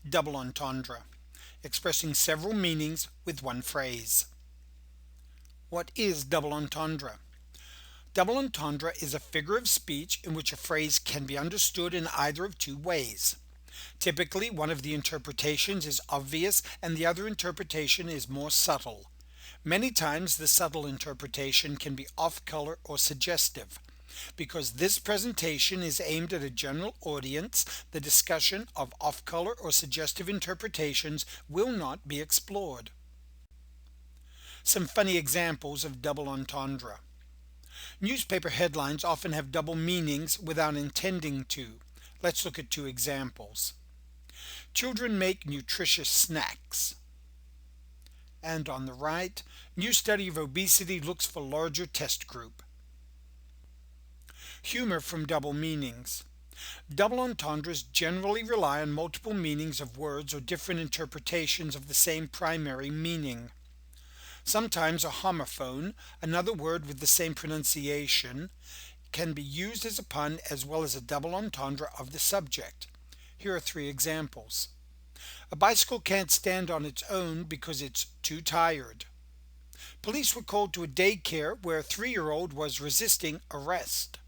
Double entendre, expressing several meanings with one phrase. What is double entendre? Double entendre is a figure of speech in which a phrase can be understood in either of two ways. Typically, one of the interpretations is obvious and the other interpretation is more subtle. Many times, the subtle interpretation can be off-color or suggestive. Because this presentation is aimed at a general audience, the discussion of off-color or suggestive interpretations will not be explored. Some funny examples of double entendre. Newspaper headlines often have double meanings without intending to. Let's look at two examples. Children make nutritious snacks. And on the right, new study of obesity looks for larger test group. Humor from double meanings. Double entendres generally rely on multiple meanings of words or different interpretations of the same primary meaning. Sometimes a homophone, another word with the same pronunciation, can be used as a pun as well as a double entendre of the subject. Here are three examples. A bicycle can't stand on its own because it's too tired. Police were called to a daycare where a 3-year-old was resisting arrest.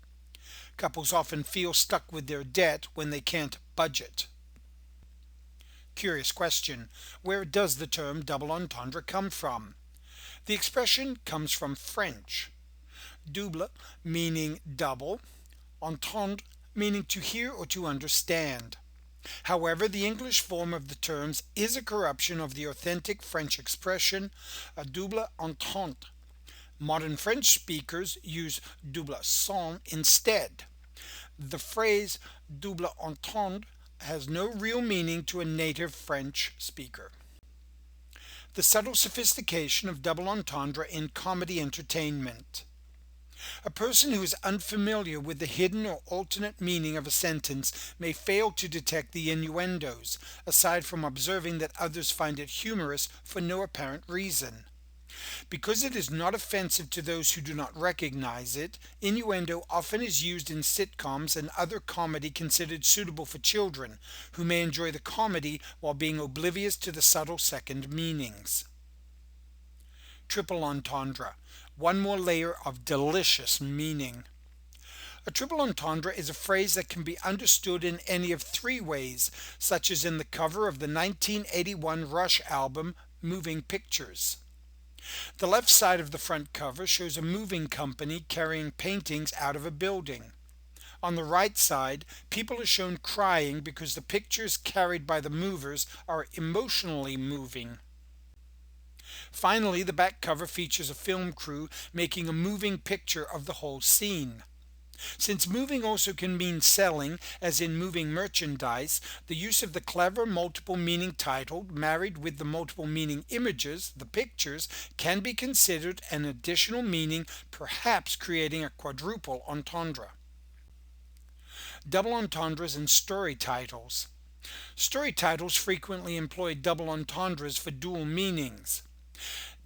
Couples often feel stuck with their debt when they can't budget. Curious question. Where does the term double entendre come from? The expression comes from French. Double meaning double, entendre meaning to hear or to understand. However, the English form of the terms is a corruption of the authentic French expression a double entente. Modern French speakers use double sens instead. The phrase double entendre has no real meaning to a native French speaker. The subtle sophistication of double entendre in comedy entertainment. A person who is unfamiliar with the hidden or alternate meaning of a sentence may fail to detect the innuendos, aside from observing that others find it humorous for no apparent reason. Because it is not offensive to those who do not recognize it, innuendo often is used in sitcoms and other comedy considered suitable for children, who may enjoy the comedy while being oblivious to the subtle second meanings. Triple entendre, one more layer of delicious meaning. A triple entendre is a phrase that can be understood in any of three ways, such as in the cover of the 1981 Rush album, Moving Pictures. The left side of the front cover shows a moving company carrying paintings out of a building. On the right side, people are shown crying because the pictures carried by the movers are emotionally moving. Finally, the back cover features a film crew making a moving picture of the whole scene. Since moving also can mean selling, as in moving merchandise, the use of the clever multiple meaning title married with the multiple meaning images, the pictures, can be considered an additional meaning, perhaps creating a quadruple entendre. Double entendres and story titles. Story titles frequently employ double entendres for dual meanings.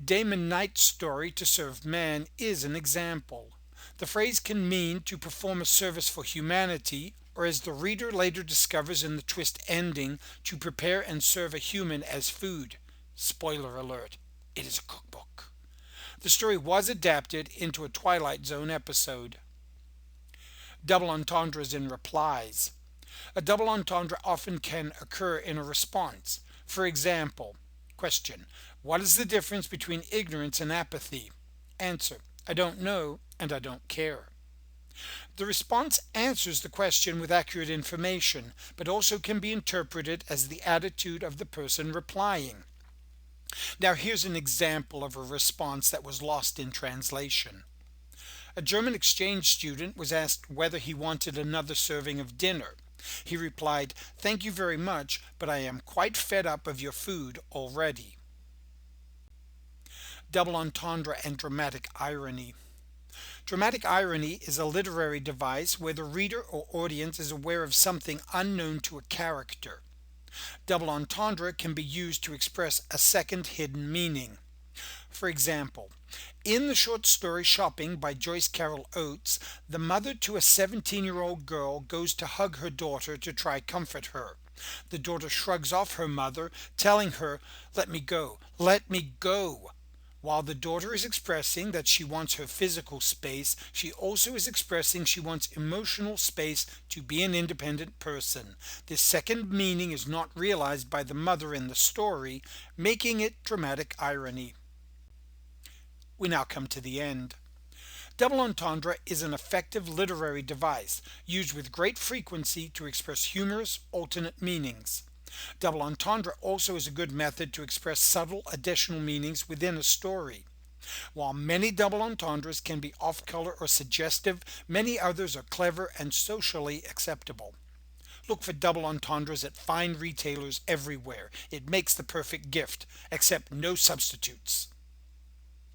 Damon Knight's story To Serve Man is an example. The phrase can mean to perform a service for humanity, or as the reader later discovers in the twist ending, to prepare and serve a human as food. Spoiler alert, it is a cookbook. The story was adapted into a Twilight Zone episode. Double entendres in replies. A double entendre often can occur in a response. For example, question, what is the difference between ignorance and apathy? Answer, I don't know and I don't care. The response answers the question with accurate information, but also can be interpreted as the attitude of the person replying. Now here's an example of a response that was lost in translation. A German exchange student was asked whether he wanted another serving of dinner. He replied, "Thank you very much, but I am quite fed up of your food already." Double entendre and dramatic irony. Dramatic irony is a literary device where the reader or audience is aware of something unknown to a character. Double entendre can be used to express a second hidden meaning. For example, in the short story Shopping by Joyce Carol Oates, the mother to a 17-year-old girl goes to hug her daughter to try comfort her. The daughter shrugs off her mother, telling her, "Let me go, let me go." While the daughter is expressing that she wants her physical space, she also is expressing she wants emotional space to be an independent person. This second meaning is not realized by the mother in the story, making it dramatic irony. We now come to the end. Double entendre is an effective literary device used with great frequency to express humorous alternate meanings. Double entendre also is a good method to express subtle additional meanings within a story. While many double entendres can be off-color or suggestive, many others are clever and socially acceptable. Look for double entendres at fine retailers everywhere. It makes the perfect gift, except no substitutes.